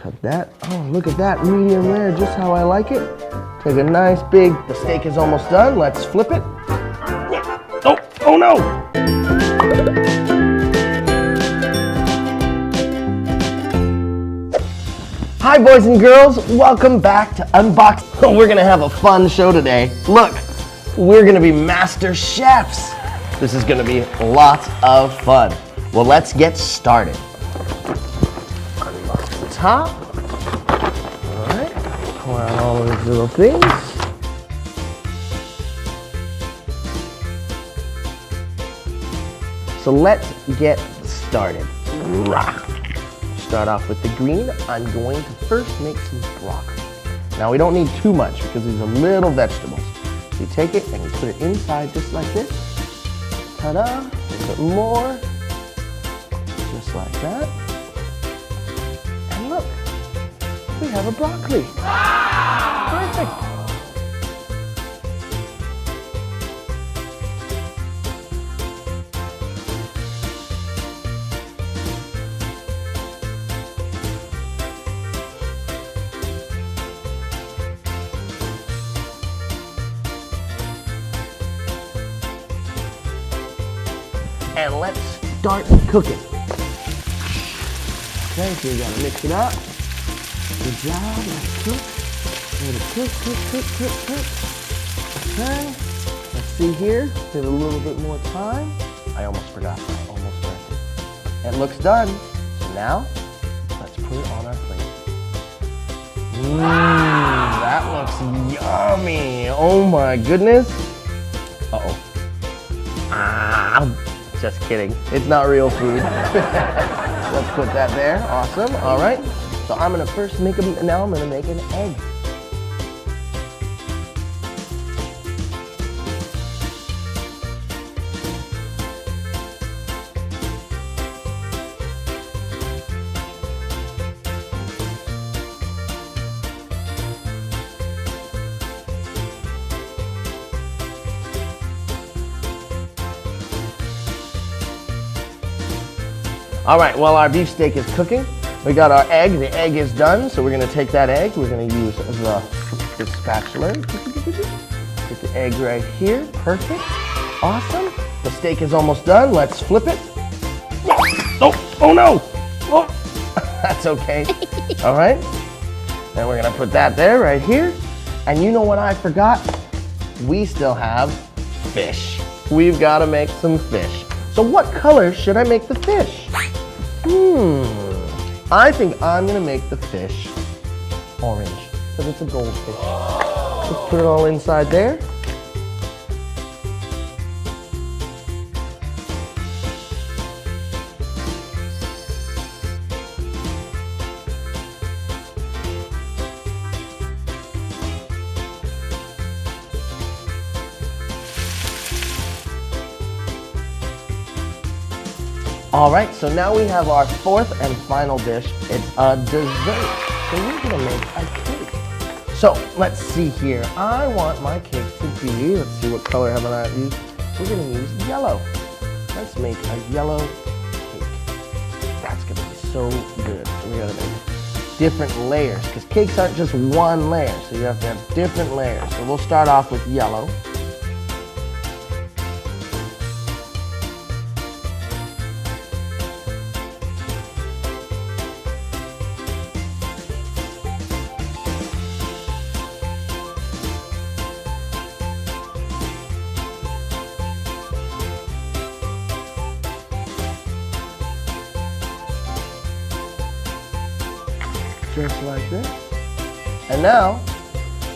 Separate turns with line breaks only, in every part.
Cut that. Oh, look at that, medium rare, just how I like it. Take a nice big, the steak is almost done. Let's flip it. Oh no! Hi boys and girls, welcome back to Unbox. We're gonna have a fun show today. Look, we're gonna be master chefs. This is gonna be lots of fun. Well, let's get started. Unbox the top. All right, pour out all of these little things. So let's get started. Start off with the green. I'm going to first make some broccoli. Now we don't need too much because these are little vegetables. So you take it and you put it inside just like this. Ta-da, a little bit more. Just like that. And look, we have a broccoli. Perfect. And let's start cooking. Okay, so we gotta mix it up. Good job, let's cook. Cook. Okay, let's see here. Give it a little bit more time. I almost forgot, I almost burnt it. It looks done. So now, let's put it on our plate. That looks yummy. Oh my goodness. Uh-oh. Just kidding. It's not real food. Let's put that there. Awesome. All right. So I'm gonna first make an egg. All right, while our beefsteak is cooking, we got our egg. The egg is done, so we're gonna take that egg. We're gonna use the spatula. Get the egg right here, perfect, awesome. The steak is almost done, let's flip it. Oh no, oh, that's okay. All right, then we're gonna put that there, right here. And you know what I forgot? We still have fish. We've gotta make some fish. So what color should I make the fish? I think I'm gonna make the fish orange, because it's a goldfish. Let's put it all inside there. All right, so now we have our fourth and final dish. It's a dessert. So we're gonna make a cake. So let's see here. I want my cake to be, let's see what color haven't I used? We're gonna use yellow. Let's make a yellow cake. That's gonna be so good. So we gotta make different layers, because cakes aren't just one layer, so you have to have different layers. So we'll start off with yellow. Just like this. And now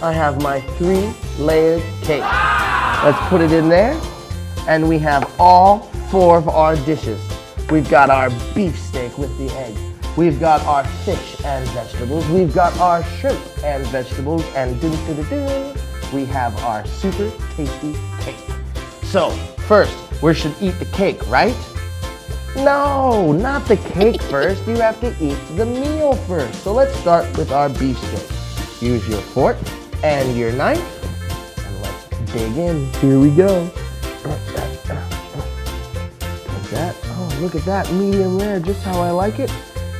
I have my 3-layered cake. Let's put it in there. And we have all 4 of our dishes. We've got our beefsteak with the egg. We've got our fish and vegetables. We've got our shrimp and vegetables. And we have our super tasty cake. So first, we should eat the cake, right? No, not the cake first. You have to eat the meal first. So let's start with our beefsteak. Use your fork and your knife. And let's dig in. Here we go. Put that. Oh, look at that, medium rare, just how I like it.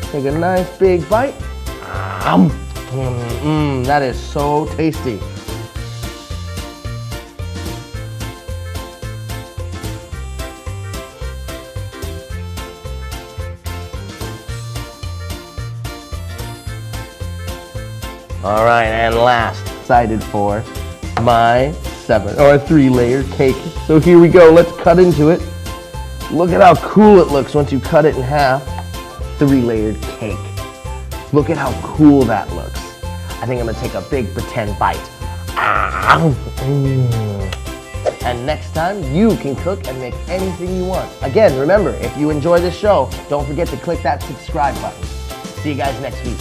Take a nice big bite. That is so tasty. All right, and last, excited for my 3-layered cake. So here we go, let's cut into it. Look at how cool it looks once you cut it in half. 3-layered cake. Look at how cool that looks. I think I'm gonna take a big pretend bite. And next time, you can cook and make anything you want. Again, remember, if you enjoy this show, don't forget to click that subscribe button. See you guys next week.